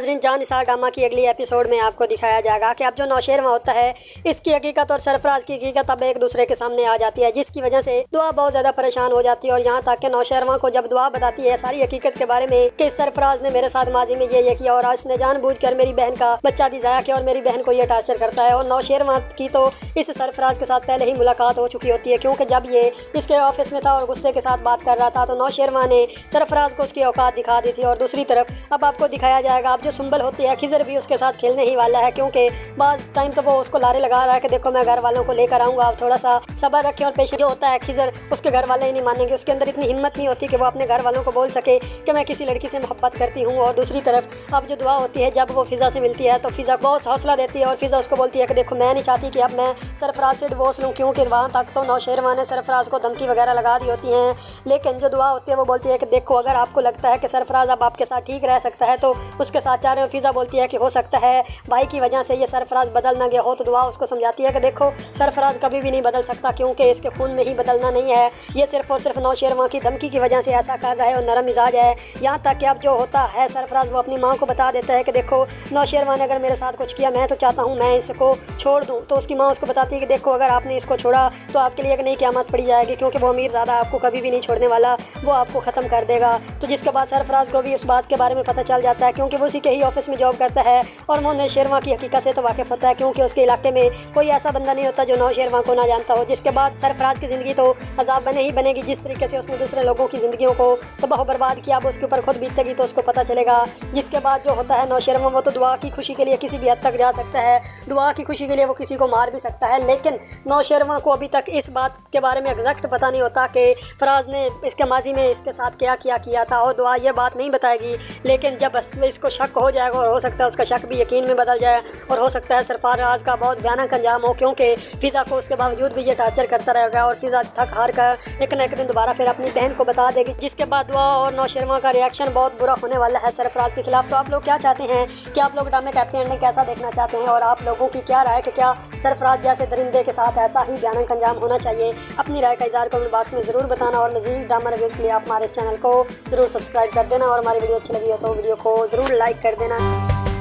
नाजरीन, जान निसार ड्रामा की अगली एपिसोड में आपको दिखाया जाएगा कि अब जो नौशेरवां होता है इसकी हकीकत और सरफराज की हकीकत अब एक दूसरे के सामने आ जाती है, जिसकी वजह से दुआ बहुत ज़्यादा परेशान हो जाती है। और यहाँ तक कि नौशेरवां को जब दुआ बताती है सारी हकीकत के बारे में कि सरफराज ने मेरे साथ माजी में ये किया और आज उसने जानबूझकर मेरी बहन का बच्चा भी ज़ाया किया और मेरी बहन को ये टार्चर करता है। और नौशेरवां की तो इस सरफराज के साथ पहले ही मुलाकात हो चुकी होती है, क्योंकि जब ये इसके ऑफिस में था और गुस्से के साथ बात कर रहा था तो नौशेरवां ने सरफराज को उसकी औकात दिखा दी थी। और दूसरी तरफ अब आपको दिखाया जाएगा अब जो सुंबल होती है खिजर भी उसके साथ खेलने ही वाला है, क्योंकि बाज़ टाइम तो वो उसको लारे लगा रहा है कि देखो मैं घर वालों को लेकर आऊँगा, आप थोड़ा सा सब्र रखें। और पेशेंस जो होता है खिजर, उसके घर वाले ही नहीं मानेंगे, उसके अंदर इतनी हिम्मत नहीं होती कि वो अपने घर वालों को बोल सके कि मैं किसी लड़की से मोहब्बत करती हूँ। और दूसरी तरफ अब जो दुआ होती है जब वो फिज़ा से मिलती है तो फिज़ा बहुत हौसला देती है और फिज़ा उसको बोलती है कि देखो मैं नहीं चाहती कि अब मैं सरफराज से डिवोर्स लूँ, क्योंकि वहाँ तक तो नौशेरवां ने सरफराज को धमकी वगैरह लगा दी होती हैं। लेकिन जो दुआ होती है वो बोलती है कि देखो अगर आपको लगता है कि सरफराज अब आपके साथ ठीक रह सकता है तो उसके साथ जा रहे हो। फिज़ा बोलती है कि हो सकता है भाई की वजह से ये सरफराज बदल ना गया हो, तो दुआ उसको समझाती है कि देखो सरफराज कभी भी नहीं बदल सकता, क्योंकि इसके खून में ही बदलना नहीं है, ये सिर्फ और सिर्फ नौशेरवां की धमकी की वजह से ऐसा कर रहा है और नरम मिजाज है। यहाँ तक कि अब जो होता है सरफराज वो अपनी माँ को बता देता है कि देखो नौशेरवां ने अगर मेरे साथ कुछ किया मैं तो चाहता हूँ मैं इसको छोड़ दूँ। तो उसकी माँ उसको बताती है कि देखो अगर आपने इसको छोड़ा तो आपके लिए एक नई क़यामत पड़ी जाएगी, क्योंकि वो अमीर ज़्यादा आपको कभी भी नहीं छोड़ने वाला, वो आपको ख़त्म कर देगा। तो जिसके बाद सरफराज को भी उस बात के बारे में पता चल जाता है, क्योंकि वो उसी के ही ऑफिस में जॉब करता है और वो नौशेरवां की हकीकत से तो वाकिफ़ होता है, क्योंकि उसके इलाके में कोई ऐसा बंदा नहीं होता जो नौशेरवां को ना जानता हो। जिसके बाद सरफराज की ज़िंदगी तो अजाब बने ही बनेगी, जिस तरीके से उसने दूसरे लोगों की ज़िंदगियों को तबाह बर्बाद किया अब उसके ऊपर खुद बीतेगी तो उसको पता चलेगा। जिसके बाद जो होता है नौशेरवां वो तो दुआ की खुशी के लिए किसी भी हद तक जा सकता है, दुआ की खुशी के लिए वो किसी को मार भी सकता है। लेकिन नौशेरवां को अभी तक इस बात के बारे में एग्जैक्ट पता नहीं होता कि फराज ने इसके माजी में इसके साथ क्या किया था, और दुआ ये बात नहीं बताएगी। लेकिन जब इसको शक हो जाएगा और हो सकता है उसका शक भी यकीन में बदल जाए और हो सकता है सरफराज का बहुत भयानक अंजाम हो, क्योंकि फिज़ा को उसके बावजूद भी ये टार्चर करता रहेगा और फिज़ा थक हार कर एक न एक दिन दोबारा फिर अपनी बहन को बता देगी। जिसके बाद दुआ और नौशेरवां का रिएक्शन बहुत बुरा होने वाला है सरफराज के खिलाफ। तो आप लोग क्या चाहते हैं कि आप लोग ड्रामे का हैप्पी एंडिंग कैसा देखना चाहते हैं, और आप लोगों की क्या राय कि क्या सरफराज जैसे दरिंदे के साथ ऐसा ही भयानक अंजाम होना चाहिए? अपनी राय का इज़हार कमेंट बॉक्स में ज़रूर बताना और मज़ीद ड्रामा रिव्यूज़ के लिए आप हमारे इस चैनल को ज़रूर सब्सक्राइब कर देना और हमारी वीडियो अच्छी लगी हो तो वीडियो को ज़रूर लाइक कर देना।